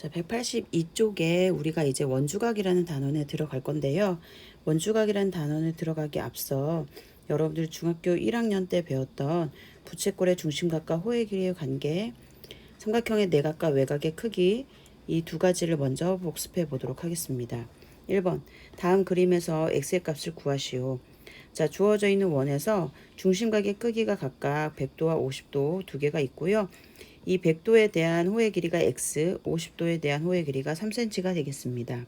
자, 182쪽에 우리가 이제 원주각이라는 단원에 들어갈 건데요. 원주각이라는 단원에 들어가기 앞서 여러분들 중학교 1학년 때 배웠던 부채꼴의 중심각과 호의 길이의 관계, 삼각형의 내각과 외곽의 크기, 이 두 가지를 먼저 복습해 보도록 하겠습니다. 1번, 다음 그림에서 x의 값을 구하시오. 자, 주어져 있는 원에서 중심각의 크기가 각각 100도와 50도 두 개가 있고요. 이 100도에 대한 호의 길이가 x, 50도에 대한 호의 길이가 3cm가 되겠습니다.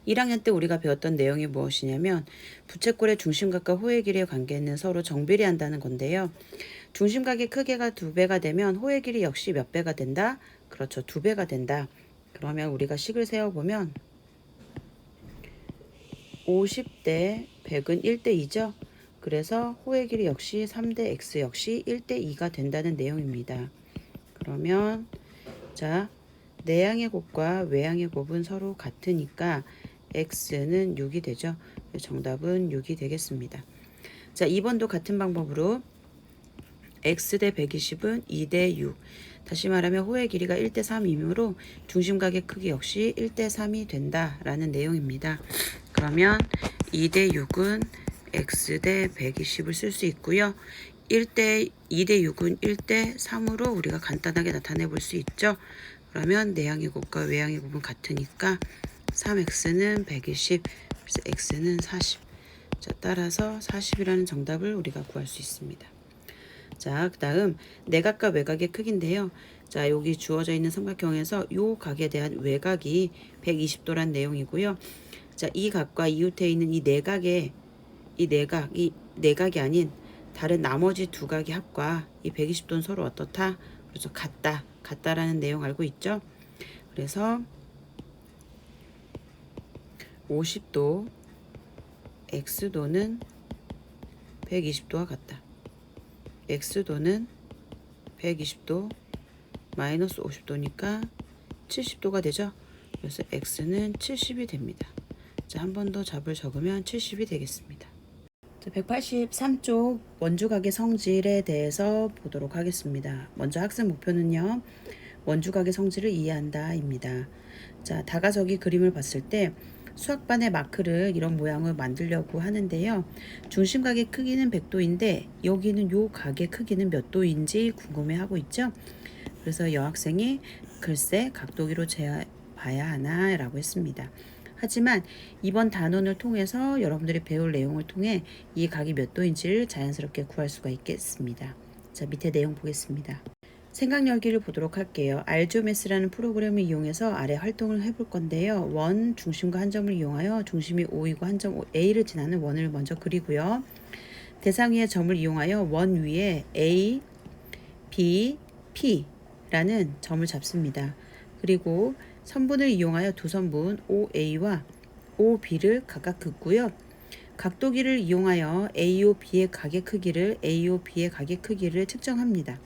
1학년 때 우리가 배웠던 내용이 무엇이냐면 부채꼴의 중심각과 호의 길이의 관계는 서로 정비례한다는 건데요. 중심각의 크기가 2배가 되면 호의 길이 역시 몇 배가 된다? 그렇죠. 2배가 된다. 그러면 우리가 식을 세어보면 50대 100은 1대2죠. 그래서 호의 길이 역시 3대 x 역시 1대2가 된다는 내용입니다. 그러면 자, 내양의 곱과 외양의 곱은 서로 같으니까 x는 6이 되죠. 정답은 6이 되겠습니다. 자, 2번도 같은 방법으로 x 대 120은 2대 6. 다시 말하면 호의 길이가 1대 3이므로 중심각의 크기 역시 1대 3이 된다라는 내용입니다. 그러면 2대 6은 x 대 120을 쓸 수 있고요. 2대 6은 1대 3으로 우리가 간단하게 나타내 볼 수 있죠. 그러면 내양의 곱과 외양의 곱은 같으니까 3x는 120, 그래서 x는 40. 자, 따라서 40이라는 정답을 우리가 구할 수 있습니다. 자, 그 다음 내각과 외곽의 크기인데요. 자, 여기 주어져 있는 삼각형에서 요 각에 대한 외곽이 120도란 내용이고요. 자, 이 각과 이웃에 있는 이 내각이 아닌 다른 나머지 두 각의 합과 이 120도는 서로 어떻다? 그래서 같다라는 내용 알고 있죠? 그래서 50도 x도는 120도와 같다. x도는 120도 마이너스 50도니까 70도가 되죠. 그래서 x는 70이 됩니다. 자, 한 번 더 답을 적으면 70이 되겠습니다. 183쪽 원주각의 성질에 대해서 보도록 하겠습니다. 먼저 학습 목표는요. 원주각의 성질을 이해한다 입니다. 자, 다가서기 그림을 봤을 때 수학반의 마크를 이런 모양을 만들려고 하는데요. 중심각의 크기는 100도인데 여기는 요 각의 크기는 몇 도인지 궁금해하고 있죠. 그래서 여학생이 글쎄 각도기로 재봐야 하나 라고 했습니다. 하지만 이번 단원을 통해서 여러분들이 배울 내용을 통해 이 각이 몇 도인지를 자연스럽게 구할 수가 있겠습니다. 자, 밑에 내용 보겠습니다. 생각 열기를 보도록 할게요. 알지오메스라는 프로그램을 이용해서 아래 활동을 해볼 건데요. 원, 중심과 한 점을 이용하여 중심이 O이고 한 점 A를 지나는 원을 먼저 그리고요. 대상 위의 점을 이용하여 원 위에 A, B, P라는 점을 잡습니다. 그리고 선분을 이용하여 두 선분 OA와 OB를 각각 긋고요. 각도기를 이용하여 AOB의 각의 크기를 AOB의 각의 크기를 측정합니다.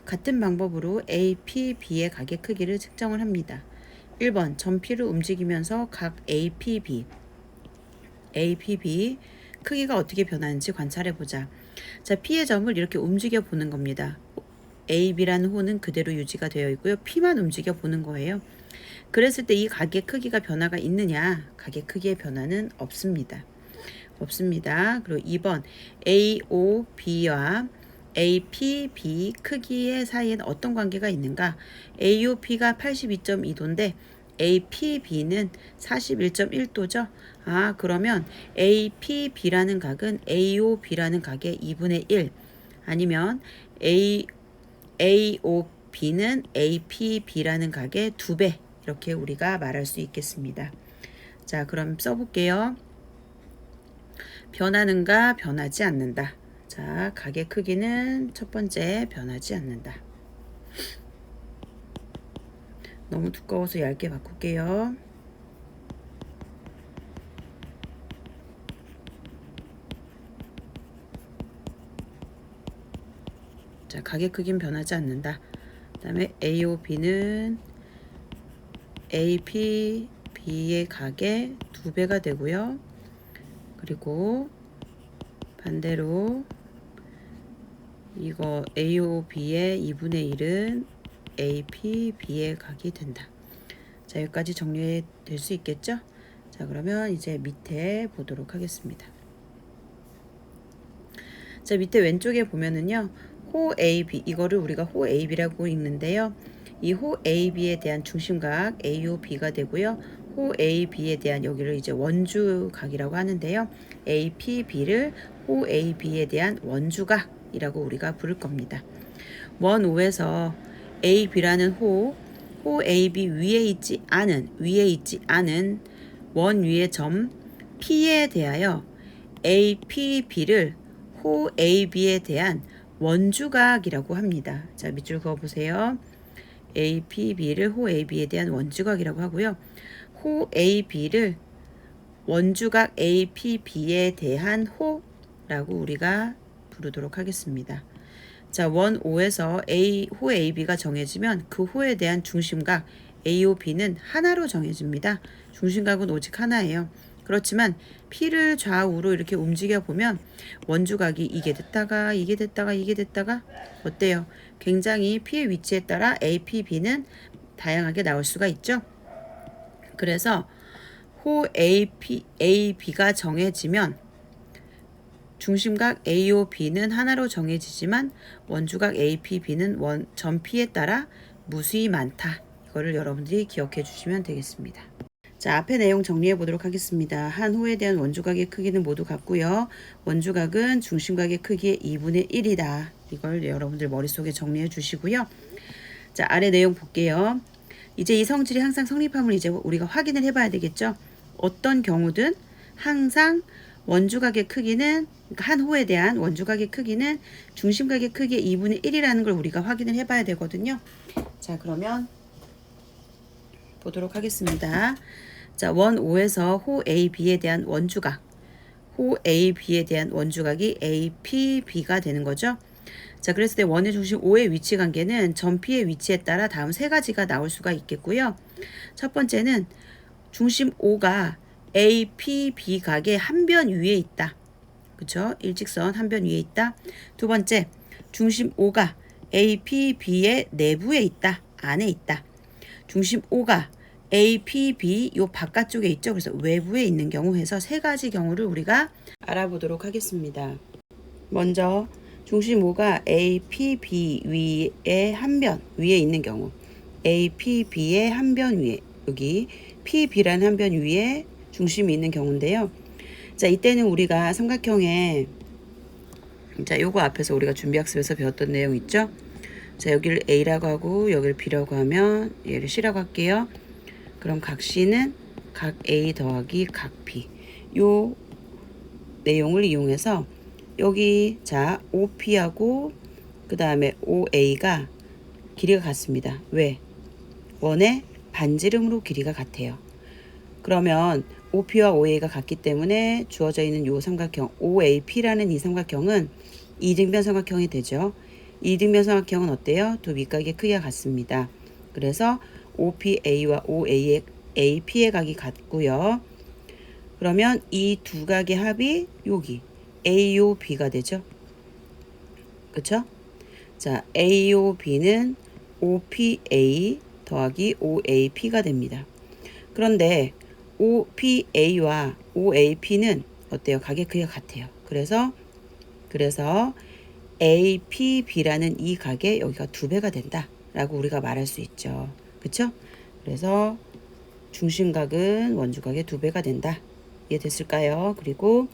같은 방법으로 APB의 각의 크기를 측정을 합니다. 1번 점 P를 움직이면서 각 APB 크기가 어떻게 변하는지 관찰해보자. 자, P의 점을 이렇게 움직여 보는 겁니다. AB라는 호는 그대로 유지가 되어 있고요. P만 움직여 보는 거예요. 그랬을 때 이 각의 크기가 변화가 있느냐? 각의 크기의 변화는 없습니다. 그리고 2번 AOB와 APB 크기의 사이에는 어떤 관계가 있는가? AOP가 82.2도인데 APB는 41.1도죠. 아, 그러면 APB라는 각은 AOB라는 각의 2분의 1 아니면 AOB는 APB라는 각의 2배 이렇게 우리가 말할 수 있겠습니다. 자, 그럼 써볼게요. 변하는가 변하지 않는다. 자, 각의 크기는 첫 번째 변하지 않는다. 너무 두꺼워서 얇게 바꿀게요. 자, 각의 크기는 변하지 않는다. 그 다음에 AOB는 APB의 각의 2배가 되고요. 그리고 반대로 이거 AOB의 2분의 1은 AP, B의 각이 된다. 자, 여기까지 정리될 수 있겠죠? 자, 그러면 이제 밑에 보도록 하겠습니다. 자, 밑에 왼쪽에 보면은요, 호 AB, 이거를 우리가 호 AB라고 읽는데요. 이 호 AB에 대한 중심각 AOB가 되고요. 호 AB에 대한 여기를 이제 원주각이라고 하는데요. APB를 호 AB에 대한 원주각이라고 우리가 부를 겁니다. 원 5에서 AB라는 호 AB 위에 있지 않은 원 위의 점 P에 대하여 APB를 호 AB에 대한 원주각이라고 합니다. 자, 밑줄 그어보세요. APB를 호 AB에 대한 원주각이라고 하고요. 호 AB를 원주각 APB에 대한 호라고 우리가 부르도록 하겠습니다. 자, 원 5에서 호 AB가 정해지면 그 호에 대한 중심각 AOB는 하나로 정해집니다. 중심각은 오직 하나예요. 그렇지만 P를 좌우로 이렇게 움직여 보면 원주각이 이게 됐다가 어때요? 굉장히 P의 위치에 따라 APB는 다양하게 나올 수가 있죠. 그래서 호 AB가 정해지면 중심각 AOB는 하나로 정해지지만 원주각 APB는 점 P에 따라 무수히 많다. 이거를 여러분들이 기억해 주시면 되겠습니다. 자, 앞에 내용 정리해 보도록 하겠습니다. 한 호에 대한 원주각의 크기는 모두 같고요. 원주각은 중심각의 크기의 2분의 1이다. 이걸 여러분들 머릿속에 정리해 주시고요. 자, 아래 내용 볼게요. 이제 이 성질이 항상 성립함을 이제 우리가 확인을 해봐야 되겠죠. 어떤 경우든 항상 원주각의 크기는, 그러니까 한 호에 대한 원주각의 크기는 중심각의 크기의 2분의 1이라는 걸 우리가 확인을 해봐야 되거든요. 자, 그러면 보도록 하겠습니다. 자, 원 5에서 호 AB에 대한 원주각, 호 AB에 대한 원주각이 APB가 되는 거죠. 자, 그랬을 때 원의 중심 O의 위치 관계는 점 P의 위치에 따라 다음 세 가지가 나올 수가 있겠고요. 첫 번째는 중심 O가 APB 각의 한 변 위에 있다. 그쵸? 일직선 한 변 위에 있다. 두 번째, 중심 O가 APB의 내부에 있다. 안에 있다. 중심 O가 APB 요 바깥쪽에 있죠. 그래서 외부에 있는 경우 해서 세 가지 경우를 우리가 알아보도록 하겠습니다. 먼저 중심 O가 APB 위에 한 변 위에 있는 경우, APB의 한 변 위에, 여기 PB라는 한 변 위에 중심이 있는 경우인데요. 자, 이때는 우리가 삼각형에, 자, 요거 앞에서 우리가 준비학습에서 배웠던 내용 있죠. 자, 여기를 A라고 하고 여기를 B라고 하면 얘를 C라고 할게요. 그럼 각 C는 각 A 더하기 각 B, 요 내용을 이용해서 여기 자 OP하고 그 다음에 OA가 길이가 같습니다. 왜? 원의 반지름으로 길이가 같아요. 그러면 OP와 OA가 같기 때문에 주어져 있는 요 삼각형 OAP라는 이 삼각형은 이등변 삼각형이 되죠. 이등변 삼각형은 어때요? 두 밑각의 크기가 같습니다. 그래서 OPA와 OA의 AP의 각이 같고요. 그러면 이 두 각의 합이 여기 AOB가 되죠. 그쵸? 자, AOB는 OPA 더하기 OAP가 됩니다. 그런데 OPA와 OAP는 어때요? 각의 크기가 같아요. 그래서 APB라는 이 각의 여기가 2배가 된다 라고 우리가 말할 수 있죠. 그쵸? 그래서 중심각은 원주각의 2배가 된다. 이해됐을까요? 그리고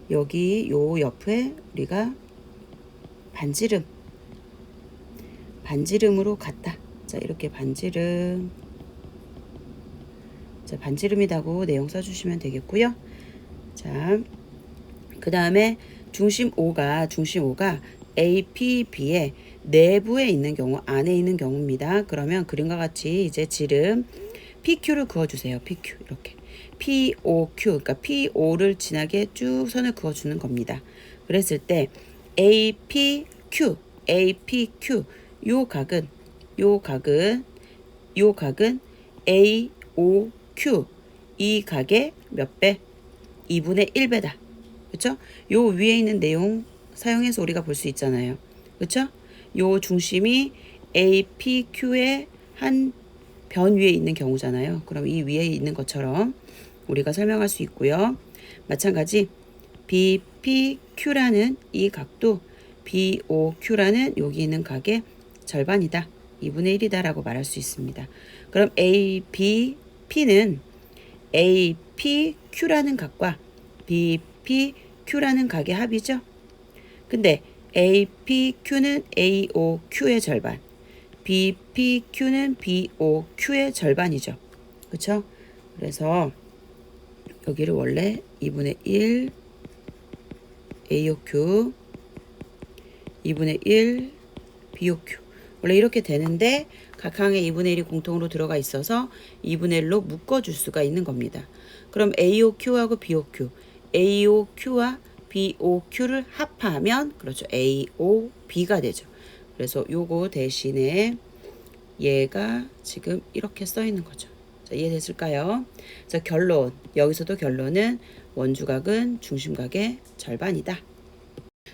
여기 요 옆에 우리가 반지름으로 같다. 자, 이렇게 반지름, 자, 반지름이라고 내용 써주시면 되겠고요. 자, 그 다음에 중심 O가 APB의 내부에 있는 경우, 안에 있는 경우입니다. 그러면 그림과 같이 이제 지름 PQ를 그어주세요. PQ 이렇게 POQ, 그러니까 PO를 진하게 쭉 선을 그어주는 겁니다. 그랬을 때 APQ 요 각은 AOQ 이 각의 몇 배? 2분의 1배다. 그쵸? 요 위에 있는 내용 사용해서 우리가 볼 수 있잖아요. 그쵸? 요 중심이 APQ의 한 변 위에 있는 경우잖아요. 그럼 이 위에 있는 것처럼 우리가 설명할 수 있고요. 마찬가지 BPQ라는 이 각도 BOQ라는 여기 있는 각의 절반이다. 2분의 1이다 라고 말할 수 있습니다. 그럼 ABP는 APQ라는 각과 BPQ라는 각의 합이죠. 근데 APQ는 AOQ의 절반, BPQ는 BOQ의 절반이죠. 그쵸? 그래서 여기를 원래 2분의 1 AOQ, 2분의 1 BOQ 원래 이렇게 되는데 각항에 2분의 1이 공통으로 들어가 있어서 2분의 1로 묶어줄 수가 있는 겁니다. 그럼 AOQ하고 BOQ, AOQ와 BOQ를 합하면 그렇죠. AOB가 되죠. 그래서 요거 대신에 얘가 지금 이렇게 써 있는 거죠. 자, 이해됐을까요? 자, 결론. 여기서도 결론은 원주각은 중심각의 절반이다.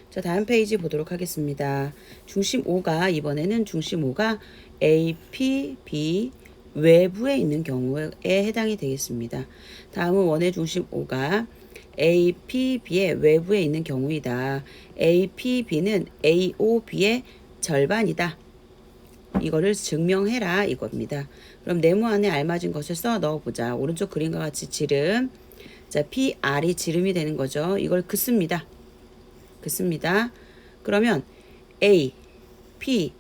자, 다음 페이지 보도록 하겠습니다. 중심 O가 이번에는 중심 O가 APB 외부에 있는 경우에 해당이 되겠습니다. 다음은 원의 중심 O가 APB의 외부에 있는 경우이다. APB는 AOB의 절반이다. 이거를 증명해라 이겁니다. 그럼 네모 안에 알맞은 것을 써 넣어보자. 오른쪽 그림과 같이 지름. 자, PR이 지름이 되는 거죠. 이걸 긋습니다. 긋습니다. 그러면 A, P,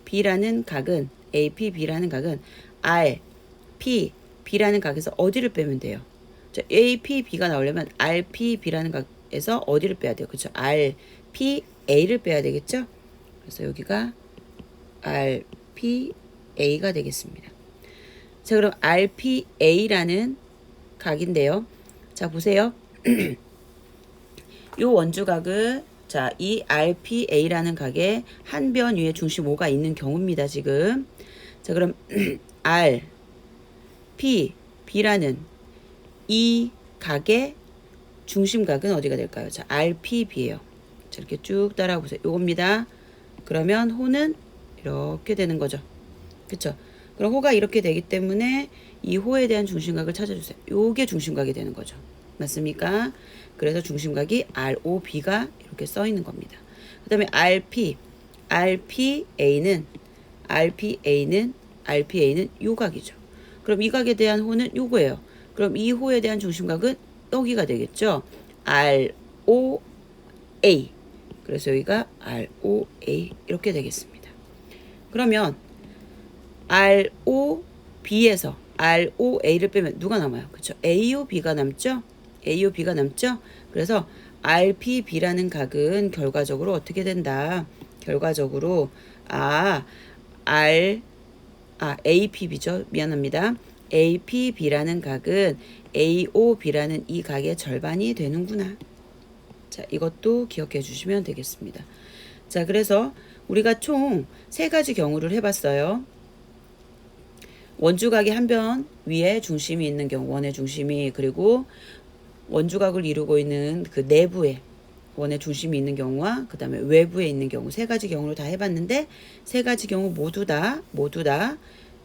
B라는 각은 AP, B라는 각은 R, P, B라는 각에서 어디를 빼면 돼요? 자, A, P, B가 나오려면 R, P, B라는 각에서 어디를 빼야 돼요? 그렇죠? R, P, A를 빼야 되겠죠? 그래서 여기가 R, P, A가 되겠습니다. 자, 그럼 R, P, A라는 각인데요. 자, 보세요. 요 원주각은 자, 이 RPA라는 각에 한 변 위에 중심 O가 있는 경우입니다. 지금. 자, 그럼 R, P, B라는 이 각의 중심각은 어디가 될까요? 자, RPB예요. 자, 이렇게 쭉 따라가 보세요. 요겁니다. 그러면 호는 이렇게 되는 거죠. 그쵸? 그럼 호가 이렇게 되기 때문에 이 호에 대한 중심각을 찾아주세요. 요게 중심각이 되는 거죠. 맞습니까? 그래서 중심각이 ROB가 이렇게 써 있는 겁니다. 그 다음에 RPA는 요 각이죠. 그럼 이 각에 대한 호는 요거예요. 그럼 이 호에 대한 중심각은 여기가 되겠죠. ROA. 그래서 여기가 ROA 이렇게 되겠습니다. 그러면 ROB에서 ROA를 빼면 누가 남아요? 그렇죠? AOB가 남죠? AOB가 남죠? 그래서 RPB라는 각은 결과적으로 어떻게 된다? 결과적으로 APB죠. 미안합니다. APB라는 각은 AOB라는 이 각의 절반이 되는구나. 자, 이것도 기억해 주시면 되겠습니다. 자, 그래서 우리가 총 3가지 경우를 해봤어요. 원주각의 한 변 위에 중심이 있는 경우, 원의 중심이, 그리고 원주각을 이루고 있는 그 내부에 원의 중심이 있는 경우와 그 다음에 외부에 있는 경우 3가지 경우를 다 해봤는데 3가지 경우 모두 다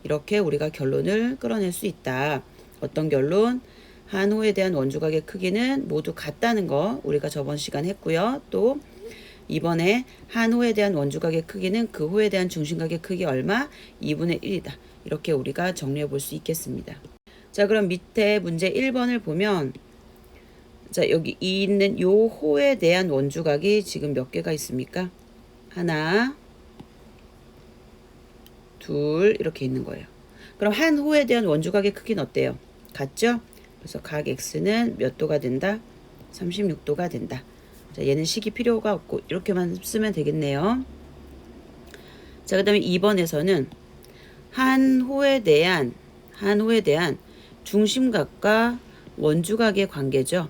이렇게 우리가 결론을 끌어낼 수 있다. 어떤 결론? 한 호에 대한 원주각의 크기는 모두 같다는 거 우리가 저번 시간 했고요. 또 이번에 한 호에 대한 원주각의 크기는 그 호에 대한 중심각의 크기 얼마? 2분의 1이다. 이렇게 우리가 정리해 볼 수 있겠습니다. 자, 그럼 밑에 문제 1번을 보면 자, 여기 있는 요 호에 대한 원주각이 지금 몇 개가 있습니까? 하나, 둘 이렇게 있는 거예요. 그럼 한 호에 대한 원주각의 크기는 어때요? 같죠? 그래서 각 x는 몇 도가 된다? 36도가 된다. 자, 얘는 식이 필요가 없고 이렇게만 쓰면 되겠네요. 자, 그 다음에 2번에서는 한 호에 대한 중심각과 원주각의 관계죠.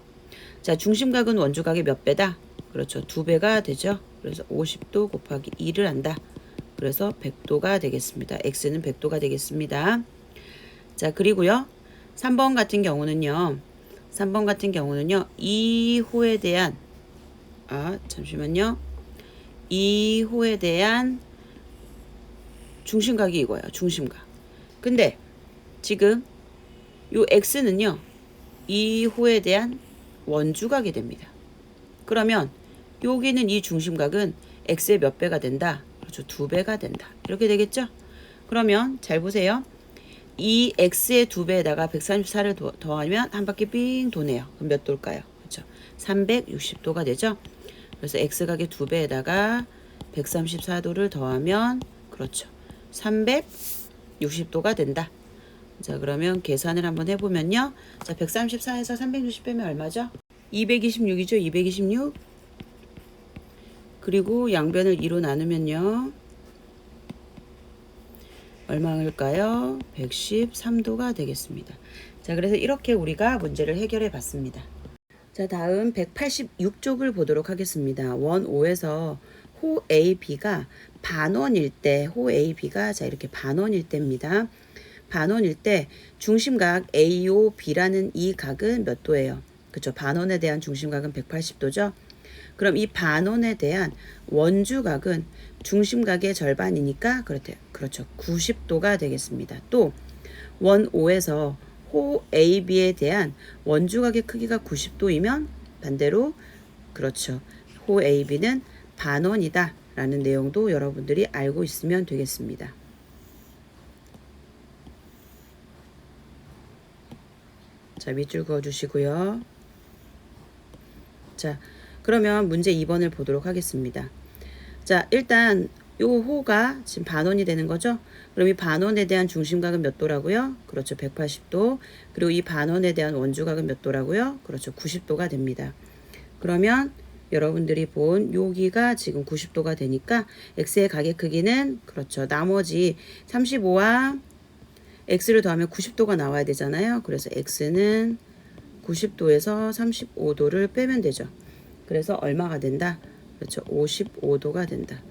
자, 중심각은 원주각의 몇 배다? 그렇죠. 2배가 되죠. 그래서 50도 곱하기 2를 한다. 그래서 100도가 되겠습니다. x는 100도가 되겠습니다. 자, 그리고요. 3번 같은 경우는요. 이 호에 대한 잠시만요. 이 호에 대한 중심각이 이거예요. 중심각. 근데 지금 요 x는요. 이 호에 대한 원주각이 됩니다. 그러면 여기는 이 중심각은 x의 몇 배가 된다? 그렇죠. 2배가 된다. 이렇게 되겠죠? 그러면 잘 보세요. 이 x의 2배에다가 134를 더하면 한 바퀴 삥 도네요. 그럼 몇 도일까요? 그렇죠. 360도가 되죠. 그래서 x각의 2배에다가 134도를 더하면 그렇죠. 360도가 된다. 자, 그러면 계산을 한번 해보면요. 자, 134에서 360 빼면 얼마죠? 226이죠. 226. 그리고 양변을 2로 나누면요. 얼마일까요? 113도가 되겠습니다. 자, 그래서 이렇게 우리가 문제를 해결해 봤습니다. 자, 다음 186쪽을 보도록 하겠습니다. 원 5에서 호 AB가 반원일 때, 호 AB가 자, 이렇게 반원일 때입니다. 반원일 때 중심각 AOB라는 이 각은 몇 도예요? 그렇죠. 반원에 대한 중심각은 180도죠. 그럼 이 반원에 대한 원주각은 중심각의 절반이니까 그렇죠. 90도가 되겠습니다. 또 원 5에서 호 AB에 대한 원주각의 크기가 90도이면 반대로 그렇죠. 호 AB는 반원이다 라는 내용도 여러분들이 알고 있으면 되겠습니다. 자, 밑줄 그어주시고요. 자, 그러면 문제 2번을 보도록 하겠습니다. 자, 일단 요 호가 지금 반원이 되는 거죠. 그럼 이 반원에 대한 중심각은 몇 도라고요? 그렇죠. 180도. 그리고 이 반원에 대한 원주각은 몇 도라고요? 그렇죠. 90도가 됩니다. 그러면 여러분들이 본 여기가 지금 90도가 되니까 x의 각의 크기는 그렇죠. 나머지 35와 x를 더하면 90도가 나와야 되잖아요. 그래서 x는 90도에서 35도를 빼면 되죠. 그래서 얼마가 된다? 그렇죠. 55도가 된다.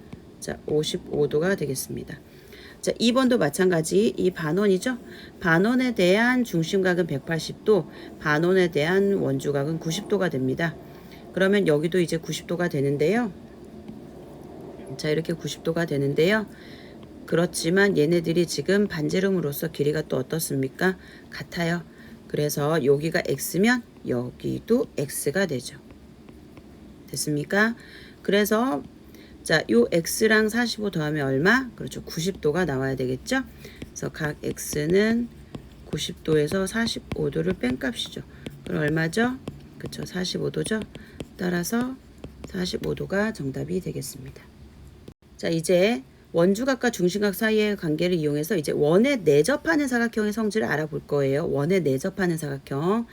자, 55도가 되겠습니다. 자, 2번도 마찬가지 이 반원이죠. 반원에 대한 중심각은 180도, 반원에 대한 원주각은 90도가 됩니다. 그러면 여기도 이제 90도가 되는데요. 자, 이렇게 90도가 되는데요. 그렇지만 얘네들이 지금 반지름으로서 길이가 또 어떻습니까? 같아요. 그래서 여기가 x면 여기도 x가 되죠. 됐습니까? 그래서 자, 요 x랑 45 더하면 얼마? 그렇죠. 90도가 나와야 되겠죠? 그래서 각 x는 90도에서 45도를 뺀 값이죠. 그럼 얼마죠? 그렇죠. 45도죠. 따라서 45도가 정답이 되겠습니다. 자, 이제 원주각과 중심각 사이의 관계를 이용해서 이제 원에 내접하는 사각형의 성질을 알아볼 거예요. 원에 내접하는 사각형.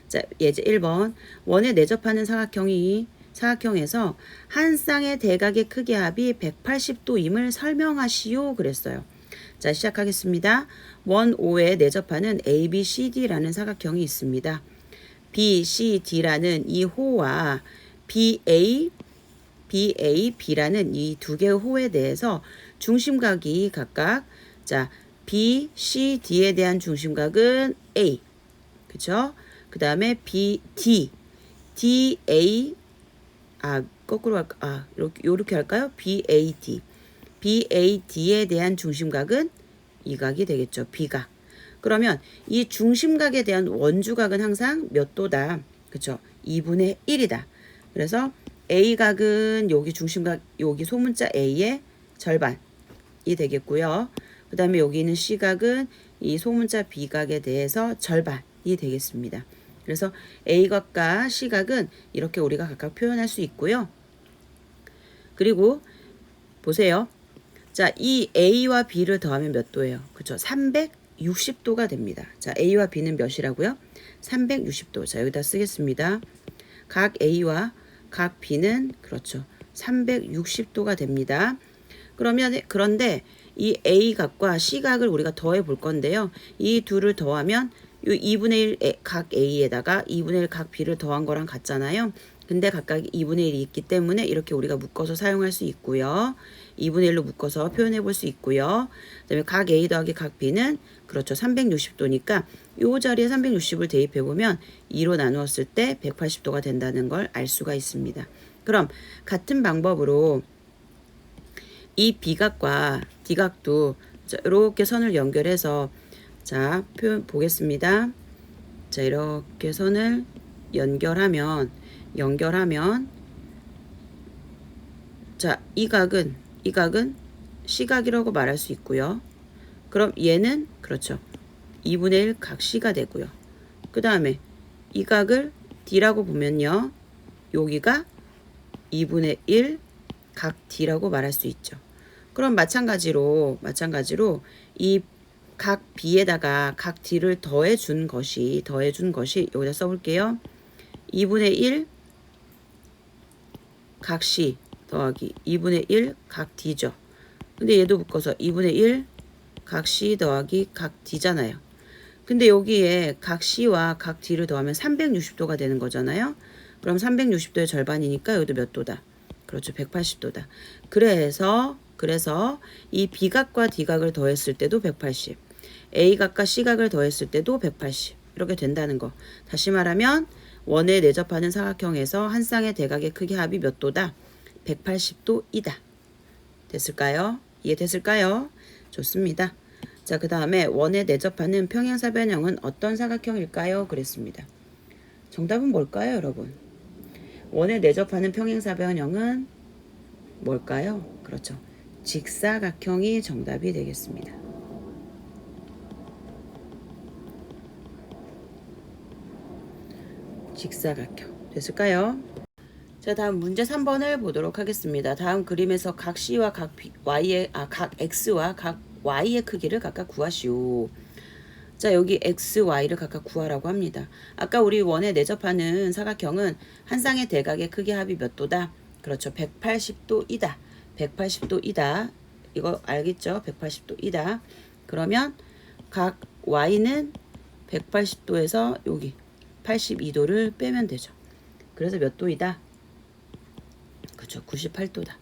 자, 예제 1번. 원에 내접하는 사각형에서 한 쌍의 대각의 크기 합이 180도임을 설명하시오 그랬어요. 자, 시작하겠습니다. 원 5에 내접하는 ABCD라는 사각형이 있습니다. BCD라는 이 호와 BAB라는 이 두 개의 호에 대해서 중심각이 각각 자 BCD에 대한 중심각은 A 그죠? 그 다음에 BD DA 거꾸로 할까? 이렇게 할까요? BAD에 대한 중심각은 이 각이 되겠죠. B각. 그러면 이 중심각에 대한 원주각은 항상 몇 도다? 그쵸? 2분의 1이다. 그래서 A각은 여기 중심각, 여기 소문자 A의 절반이 되겠고요. 그 다음에 여기 있는 C각은 이 소문자 B각에 대해서 절반이 되겠습니다. 그래서 A각과 C각은 이렇게 우리가 각각 표현할 수 있고요. 그리고 보세요. 자, 이 A와 B를 더하면 몇 도예요? 그렇죠? 360도가 됩니다. 자, A와 B는 몇이라고요? 360도. 자, 여기다 쓰겠습니다. 각 A와 각 B는 그렇죠. 360도가 됩니다. 그런데 이 A각과 C각을 우리가 더해 볼 건데요. 이 둘을 더하면 이 2분의 1 각 A에다가 2분의 1 각 B를 더한 거랑 같잖아요. 근데 각각 2분의 1이 있기 때문에 이렇게 우리가 묶어서 사용할 수 있고요. 2분의 1로 묶어서 표현해 볼 수 있고요. 그다음에 각 A 더하기 각 B는 그렇죠. 360도니까 이 자리에 360을 대입해 보면 2로 나누었을 때 180도가 된다는 걸 알 수가 있습니다. 그럼 같은 방법으로 이 B각과 D각도 자, 이렇게 선을 연결해서 자, 표현 보겠습니다. 자, 이렇게 선을 연결하면 자, 이 각은 C각이라고 말할 수 있고요. 그럼 얘는 그렇죠. 2분의 1 각 C가 되고요. 그 다음에 이 각을 D라고 보면요. 여기가 2분의 1 각 D라고 말할 수 있죠. 그럼 마찬가지로 이 각 B에다가 각 D를 더해준 것이 여기다 써볼게요. 2분의 1 각 C 더하기 2분의 1 각 D죠. 근데 얘도 묶어서 2분의 1 각 C 더하기 각 D잖아요. 근데 여기에 각 C와 각 D를 더하면 360도가 되는 거잖아요. 그럼 360도의 절반이니까 여기도 몇 도다? 그렇죠. 180도다. 그래서 이 B각과 D각을 더했을 때도 180, A각과 C각을 더했을 때도 180 이렇게 된다는 거. 다시 말하면 원에 내접하는 사각형에서 한 쌍의 대각의 크기 합이 몇 도다? 180도이다. 됐을까요? 이해됐을까요? 좋습니다. 자, 그 다음에 원에 내접하는 평행사변형은 어떤 사각형일까요? 그랬습니다. 정답은 뭘까요, 여러분? 원에 내접하는 평행사변형은 뭘까요? 그렇죠. 직사각형이 정답이 되겠습니다. 직사각형. 됐을까요? 자, 다음 문제 3번을 보도록 하겠습니다. 다음 그림에서 각 C와 각 X와 각 Y의 크기를 각각 구하시오. 자, 여기 X, Y를 각각 구하라고 합니다. 아까 우리 원에 내접하는 사각형은 한 쌍의 대각의 크기 합이 몇 도다? 그렇죠. 180도이다. 180도이다. 이거 알겠죠? 180도이다. 그러면 각 Y는 180도에서 여기 82도를 빼면 되죠. 그래서 몇 도이다? 그렇죠. 98도다.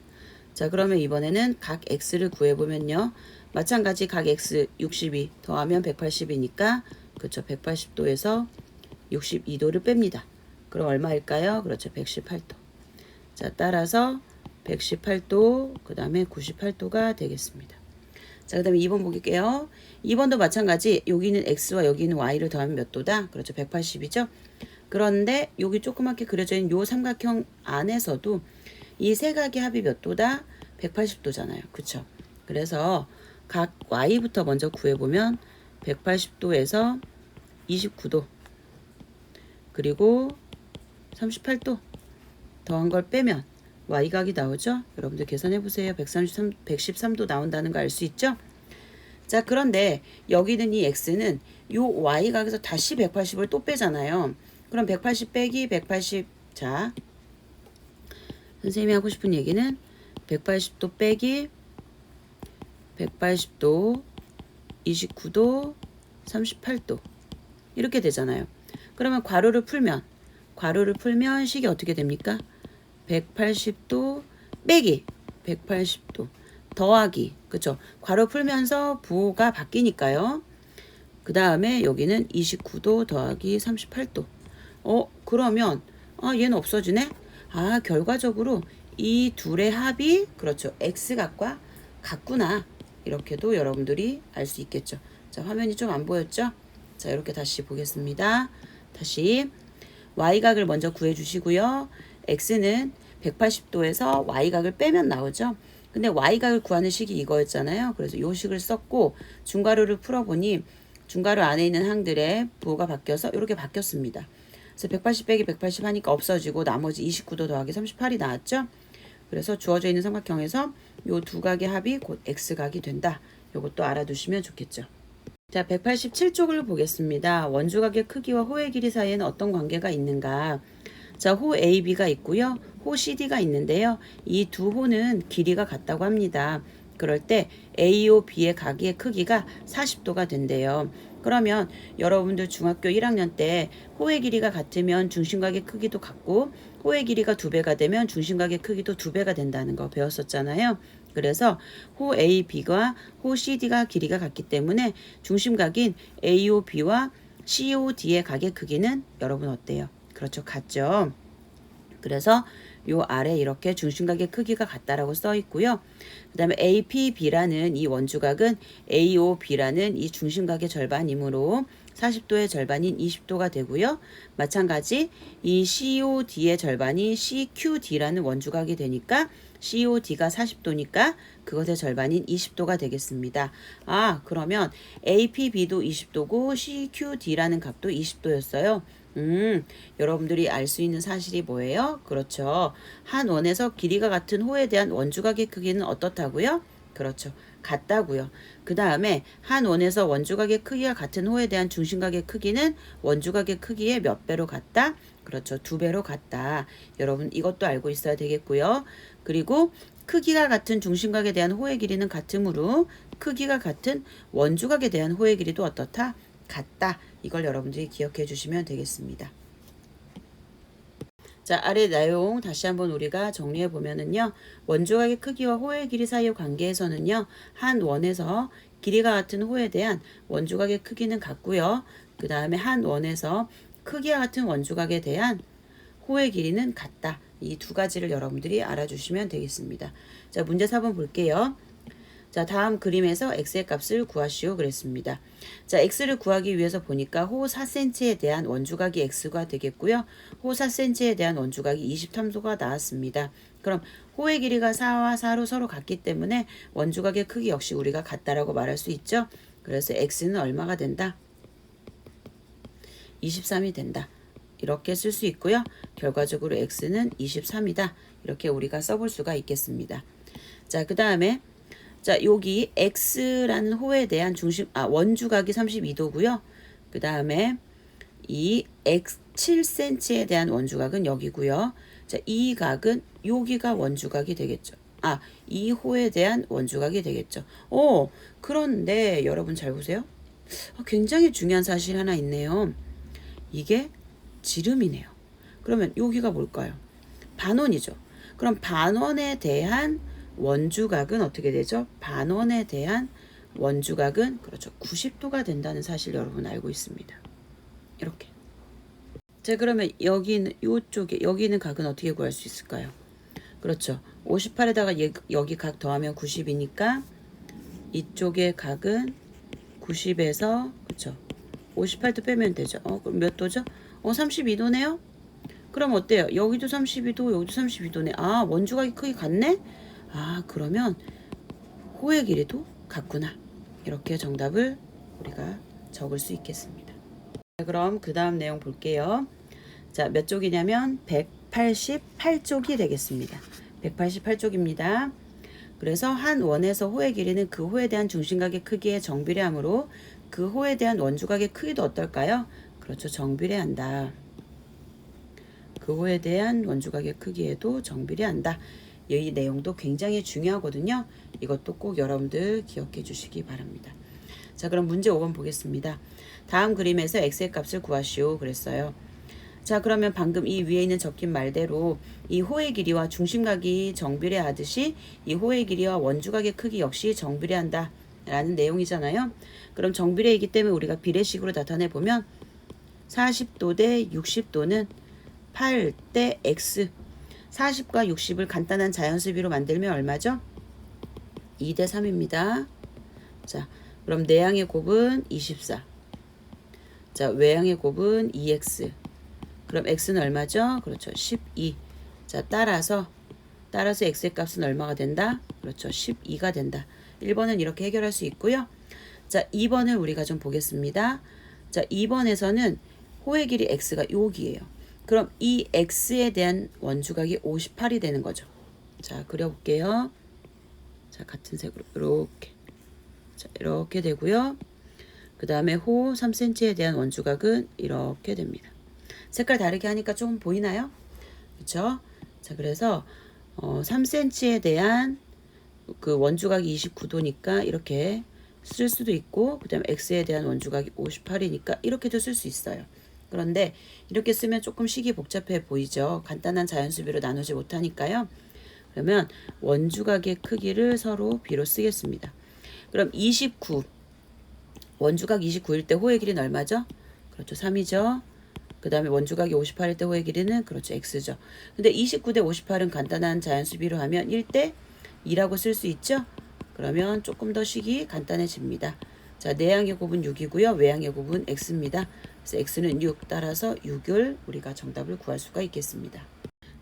자, 그러면 이번에는 각 X를 구해보면요. 마찬가지 각 X 62 더하면 180이니까 그렇죠. 180도에서 62도를 뺍니다. 그럼 얼마일까요? 그렇죠. 118도. 자, 따라서 118도 그 다음에 98도가 되겠습니다. 자, 그 다음에 2번 볼게요. 2번도 마찬가지 여기는 X와 여기는 Y를 더하면 몇 도다? 그렇죠. 180이죠. 그런데 여기 조그맣게 그려져 있는 요 삼각형 안에서도 이 세 각의 합이 몇 도다? 180도잖아요. 그쵸? 그래서 각 Y부터 먼저 구해보면 180도에서 29도 그리고 38도 더한 걸 빼면 Y각이 나오죠? 여러분들 계산해보세요. 113도 나온다는 거 알 수 있죠? 자, 그런데 여기는 이 X는 요 Y각에서 다시 180을 또 빼잖아요. 그럼 180 빼기 180, 자, 선생님이 하고 싶은 얘기는 180도 빼기 180도 29도 38도 이렇게 되잖아요. 그러면 괄호를 풀면 식이 어떻게 됩니까? 180도 빼기 180도 더하기, 그쵸? 괄호 풀면서 부호가 바뀌니까요. 그 다음에 여기는 29도 더하기 38도. 그러면 얘는 없어지네? 결과적으로 이 둘의 합이 그렇죠. X각과 같구나. 이렇게도 여러분들이 알 수 있겠죠. 자, 화면이 좀 안 보였죠? 자, 이렇게 다시 보겠습니다. 다시 Y각을 먼저 구해주시고요. X는 180도에서 Y각을 빼면 나오죠. 근데 Y각을 구하는 식이 이거였잖아요. 그래서 이 식을 썼고 중괄호를 풀어보니 중괄호 안에 있는 항들의 부호가 바뀌어서 이렇게 바뀌었습니다. 그래서 180 빼기 180 하니까 없어지고 나머지 29도 더하기 38이 나왔죠. 그래서 주어져 있는 삼각형에서 요 두 각의 합이 곧 X각이 된다. 요것도 알아두시면 좋겠죠. 자, 187쪽을 보겠습니다. 원주각의 크기와 호의 길이 사이에는 어떤 관계가 있는가? 자, 호 AB가 있고요. 호 CD가 있는데요. 이 두 호는 길이가 같다고 합니다. 그럴 때 AO B의 각의 크기가 40도가 된대요. 그러면 여러분들 중학교 1학년 때 호의 길이가 같으면 중심각의 크기도 같고 호의 길이가 2배가 되면 중심각의 크기도 2배가 된다는 거 배웠었잖아요. 그래서 호 AB가 호 CD가 길이가 같기 때문에 중심각인 AOB와 COD의 각의 크기는 여러분 어때요? 그렇죠. 같죠. 그래서 요 아래 이렇게 중심각의 크기가 같다라고 써 있고요. 그 다음에 APB라는 이 원주각은 AOB라는 이 중심각의 절반이므로 40도의 절반인 20도가 되고요. 마찬가지 이 COD의 절반이 CQD라는 원주각이 되니까 COD가 40도니까 그것의 절반인 20도가 되겠습니다. 아, 그러면 APB도 20도고 CQD라는 값도 20도였어요. 여러분들이 알 수 있는 사실이 뭐예요? 그렇죠. 한 원에서 길이가 같은 호에 대한 원주각의 크기는 어떻다고요? 그렇죠. 같다고요. 그 다음에 한 원에서 원주각의 크기가 같은 호에 대한 중심각의 크기는 원주각의 크기의 몇 배로 같다? 그렇죠. 2배로 같다. 여러분 이것도 알고 있어야 되겠고요. 그리고 크기가 같은 중심각에 대한 호의 길이는 같으므로 크기가 같은 원주각에 대한 호의 길이도 어떻다? 같다. 이걸 여러분들이 기억해 주시면 되겠습니다. 자, 아래 내용 다시 한번 우리가 정리해 보면은요. 원주각의 크기와 호의 길이 사이의 관계에서는요. 한 원에서 길이가 같은 호에 대한 원주각의 크기는 같고요. 그 다음에 한 원에서 크기가 같은 원주각에 대한 호의 길이는 같다. 이 두 가지를 여러분들이 알아주시면 되겠습니다. 자, 문제 4번 볼게요. 자, 다음 그림에서 x의 값을 구하시오 그랬습니다. 자, x를 구하기 위해서 보니까 호 4cm에 대한 원주각이 x가 되겠고요. 호 4cm에 대한 원주각이 23도가 나왔습니다. 그럼 호의 길이가 4와 4로 서로 같기 때문에 원주각의 크기 역시 우리가 같다라고 말할 수 있죠. 그래서 x는 얼마가 된다? 23이 된다. 이렇게 쓸 수 있고요. 결과적으로 x는 23이다. 이렇게 우리가 써볼 수가 있겠습니다. 자, 그 다음에 자, 여기 x라는 호에 대한 원주각이 32도고요. 그 다음에 이 x 7cm에 대한 원주각은 여기고요. 자, 이 각은 여기가 원주각이 되겠죠. 아, 이 호에 대한 원주각이 되겠죠. 그런데 여러분 잘 보세요. 굉장히 중요한 사실 하나 있네요. 이게 지름이네요. 그러면 여기가 뭘까요? 반원이죠. 그럼 반원에 대한 원주각은 어떻게 되죠? 반원에 대한 원주각은 그렇죠. 90도가 된다는 사실 여러분 알고 있습니다. 이렇게. 자, 그러면 여기는 요쪽에 여기 있는 각은 어떻게 구할 수 있을까요? 그렇죠. 58에다가 여기 각 더하면 90이니까 이쪽의 각은 90에서 그렇죠. 58도 빼면 되죠. 그럼 몇 도죠? 32도네요. 그럼 어때요? 여기도 32도, 여기도 32도네. 아, 원주각이 크기 같네? 아, 그러면 호의 길이도 같구나. 이렇게 정답을 우리가 적을 수 있겠습니다. 자, 그럼 그 다음 내용 볼게요. 자, 몇 쪽이냐면 188쪽이 되겠습니다. 188쪽입니다. 그래서 한 원에서 호의 길이는 그 호에 대한 중심각의 크기에 정비례하므로 그 호에 대한 원주각의 크기도 어떨까요? 그렇죠. 정비례한다. 그 호에 대한 원주각의 크기에도 정비례한다. 이 내용도 굉장히 중요하거든요. 이것도 꼭 여러분들 기억해 주시기 바랍니다. 자, 그럼 문제 5번 보겠습니다. 다음 그림에서 x의 값을 구하시오 그랬어요. 자, 그러면 방금 이 위에 있는 적힌 말대로 이 호의 길이와 중심각이 정비례하듯이 이 호의 길이와 원주각의 크기 역시 정비례한다 라는 내용이잖아요. 그럼 정비례이기 때문에 우리가 비례식으로 나타내 보면 40도 대 60도는 8 대 x 40과 60을 간단한 자연수비로 만들면 얼마죠? 2 대 3입니다. 자, 그럼 내양의 곱은 24. 자, 외양의 곱은 2x. 그럼 x는 얼마죠? 그렇죠. 12. 자, 따라서 x의 값은 얼마가 된다? 그렇죠. 12가 된다. 1번은 이렇게 해결할 수 있고요. 자, 2번을 우리가 좀 보겠습니다. 자, 2번에서는 호의 길이 x가 여기예요. 그럼 이 x에 대한 원주각이 58이 되는 거죠. 자, 그려볼게요. 자, 같은 색으로 이렇게. 자, 이렇게 되고요. 그 다음에 호 3cm에 대한 원주각은 이렇게 됩니다. 색깔 다르게 하니까 좀 보이나요? 그렇죠? 자, 그래서 3cm에 대한 그 원주각이 29도니까 이렇게 쓸 수도 있고, 그 다음에 x에 대한 원주각이 58이니까 이렇게도 쓸 수 있어요. 그런데 이렇게 쓰면 조금 식이 복잡해 보이죠. 간단한 자연수비로 나누지 못하니까요. 그러면 원주각의 크기를 서로 b로 쓰겠습니다. 그럼 29 원주각 29일 때 호의 길이는 얼마죠? 그렇죠. 3이죠. 그 다음에 원주각이 58일 때 호의 길이는 그렇죠. x죠. 근데 29 대 58은 간단한 자연수비로 하면 1대 2라고 쓸 수 있죠. 그러면 조금 더 식이 간단해집니다. 자, 내항의 곱은 6이고요. 외항의 곱은 x입니다. 그래서 x는 6, 따라서 6을 우리가 정답을 구할 수가 있겠습니다.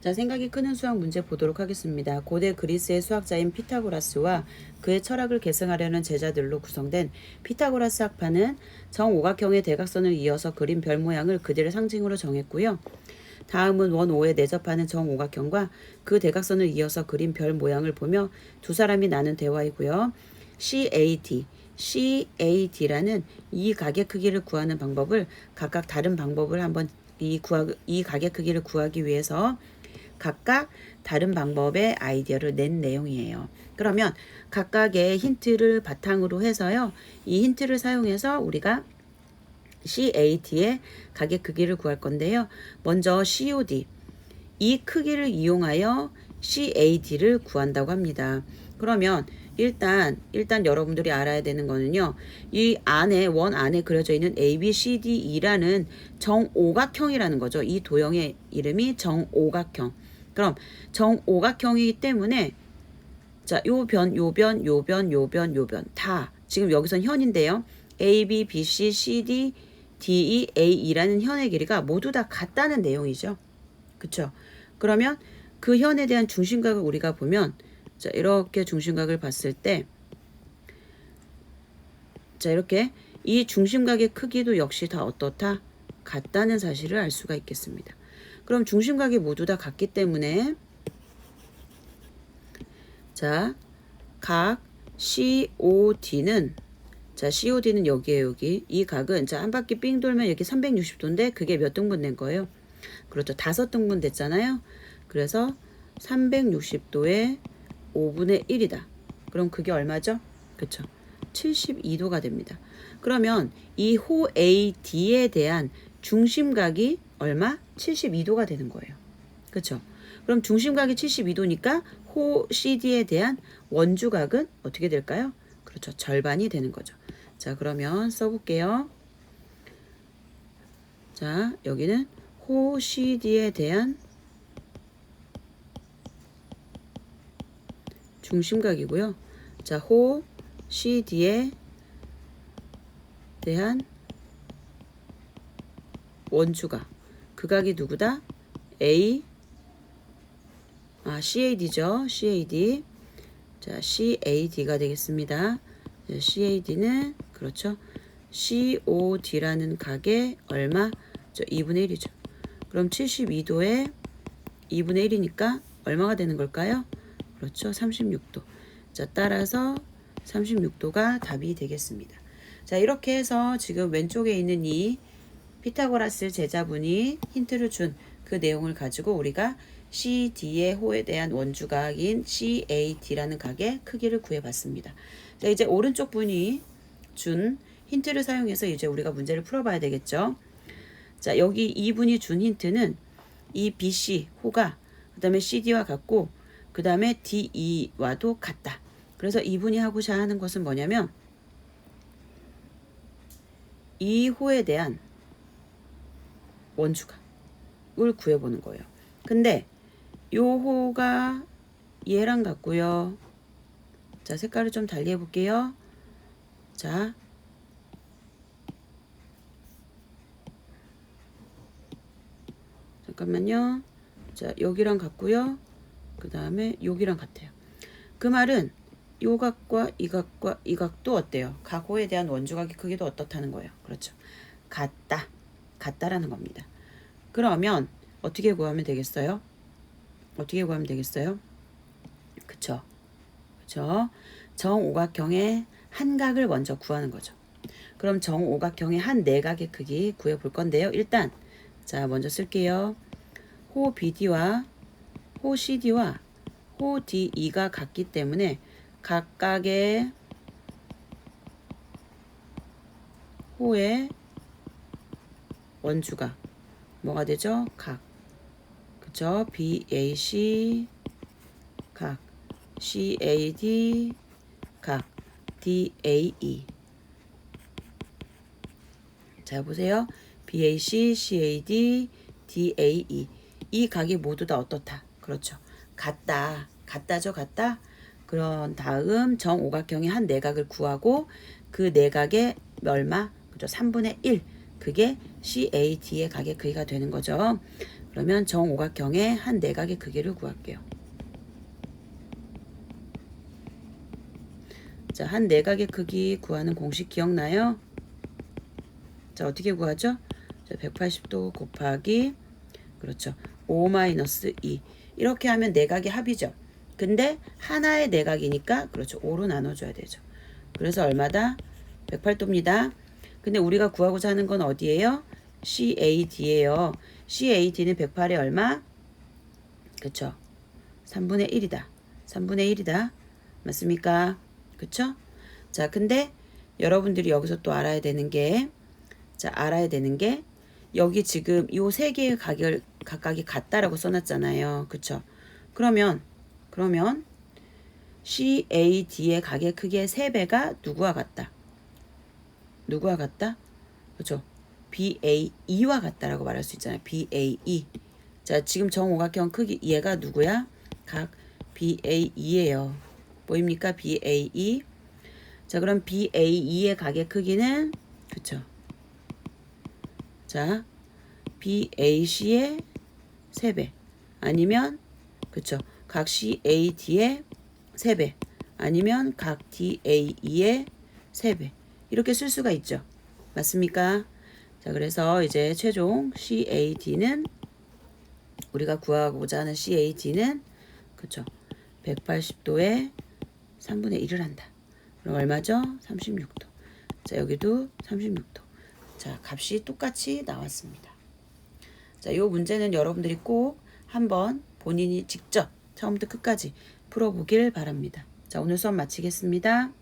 자, 생각이 크는 수학 문제 보도록 하겠습니다. 고대 그리스의 수학자인 피타고라스와 그의 철학을 계승하려는 제자들로 구성된 피타고라스 학파는 정오각형의 대각선을 이어서 그린 별 모양을 그들의 상징으로 정했고요. 다음은 원오에 내접하는 정오각형과 그 대각선을 이어서 그린 별 모양을 보며 두 사람이 나눈 대화이고요. CAD라는 이 각의 크기를 구하는 방법을 각각 다른 방법을 한번 이 각의 크기를 구하기 위해서 각각 다른 방법의 아이디어를 낸 내용이에요. 그러면 각각의 힌트를 바탕으로 해서요. 이 힌트를 사용해서 우리가 CAD의 각의 크기를 구할 건데요. 먼저 COD, 이 크기를 이용하여 CAD를 구한다고 합니다. 그러면 일단 여러분들이 알아야 되는 거는요. 이 안에 원 안에 그려져 있는 ABCDE라는 정오각형이라는 거죠. 이 도형의 이름이 정오각형. 그럼 정오각형이기 때문에 자, 요 변 다 지금 여기선 현인데요. A, B, B, C, C, D, D, E, A, E라는 현의 길이가 모두 다 같다는 내용이죠. 그쵸? 그러면 그 현에 대한 중심각을 우리가 보면 자, 이렇게 중심각을 봤을 때 자, 이렇게 이 중심각의 크기도 역시 다 어떻다? 같다는 사실을 알 수가 있겠습니다. 그럼 중심각이 모두 다 같기 때문에 자, 각 COD는 여기에요, 여기. 이 각은 자, 한 바퀴 삥 돌면 이렇게 360도인데 그게 몇 등분 된 거예요? 그렇죠. 5등분 됐잖아요. 그래서 360도에 5분의 1이다. 그럼 그게 얼마죠? 그렇죠. 72도가 됩니다. 그러면 이 호 AD에 대한 중심각이 얼마? 72도가 되는 거예요. 그렇죠? 그럼 중심각이 72도니까 호 CD에 대한 원주각은 어떻게 될까요? 그렇죠. 절반이 되는 거죠. 자, 그러면 써볼게요. 자, 여기는 호 CD에 대한 중심각이고요. 자, 호 CD에 대한 원주각. 그 각이 누구다? CAD죠. CAD. 자, CAD가 되겠습니다. CAD는 그렇죠. COD라는 각의 얼마? 2분의 1이죠. 그럼 72도에 2분의 1이니까 얼마가 되는 걸까요? 그렇죠. 36도. 자, 따라서 36도가 답이 되겠습니다. 자, 이렇게 해서 지금 왼쪽에 있는 이 피타고라스 제자분이 힌트를 준 그 내용을 가지고 우리가 CD의 호에 대한 원주각인 CAD라는 각의 크기를 구해봤습니다. 자, 이제 오른쪽 분이 준 힌트를 사용해서 이제 우리가 문제를 풀어봐야 되겠죠. 자, 여기 이분이 준 힌트는 이 BC 호가 그 다음에 CD와 같고 그 다음에 DE와도 같다. 그래서 이분이 하고자 하는 것은 뭐냐면 이 호에 대한 원주각을 구해보는 거예요. 근데 요 호가 얘랑 같고요. 자, 색깔을 좀 달리 해볼게요. 자, 잠깐만요. 자, 여기랑 같고요. 그 다음에 여기랑 같아요. 그 말은 요 각과 이 각과 이 각도 어때요? 각호에 대한 원주각의 크기도 어떻다는 거예요. 그렇죠. 같다라는 겁니다. 그러면 어떻게 구하면 되겠어요? 그쵸. 정오각형의 한 각을 먼저 구하는 거죠. 그럼 정오각형의 한 내각의 크기 구해볼 건데요. 일단 자, 먼저 쓸게요. 호 BD와 호 CD와 호 DE가 같기 때문에 각각의 호의 원주각 뭐가 되죠? 각. 그쵸? BAC 각, CAD 각, DAE. 자, 보세요. BAC, CAD, DAE. 이 각이 모두 다 어떻다? 그렇죠. 같다. 같다죠, 같다. 그런 다음 정오각형의 한 내각을 구하고 그 내각의 얼마? 그죠? 3분의 1. 그게 CAD의 각의 크기가 되는 거죠. 그러면 정오각형의 한 내각의 크기를 구할게요. 자, 한 내각의 크기 구하는 공식 기억나요? 자, 어떻게 구하죠? 자, 180도 곱하기 그렇죠. 5-2 이렇게 하면 내각의 합이죠. 근데 하나의 내각이니까 그렇죠. 5로 나눠줘야 되죠. 그래서 얼마다? 108도입니다. 근데 우리가 구하고자 하는 건 어디예요? CAD예요. CAD는 108에 얼마? 그쵸? 3분의 1이다. 3분의 1이다. 맞습니까? 그쵸? 자, 근데 여러분들이 여기서 또 알아야 되는 게 여기 지금 요 세 개의 각각이 같다라고 써놨잖아요. 그쵸? 그러면 CAD의 각의 크기의 3배가 누구와 같다? 누구와 같다? 그쵸? BAE와 같다라고 말할 수 있잖아요. BAE. 자, 지금 정오각형 크기 얘가 누구야? 각 BAE예요. 보입니까? BAE. 자, 그럼 BAE의 각의 크기는 그쵸? 자, BAC의 3배 아니면 그쵸? 각 CAD의 3배 아니면 각 DAE의 3배 이렇게 쓸 수가 있죠. 맞습니까? 자, 그래서 이제 최종 CAD는 우리가 구하고자 하는 CAD는 그쵸? 180도에 3분의 1을 한다. 그럼 얼마죠? 36도. 자, 여기도 36도. 자, 값이 똑같이 나왔습니다. 자, 이 문제는 여러분들이 꼭 한번 본인이 직접 처음부터 끝까지 풀어보길 바랍니다. 자, 오늘 수업 마치겠습니다.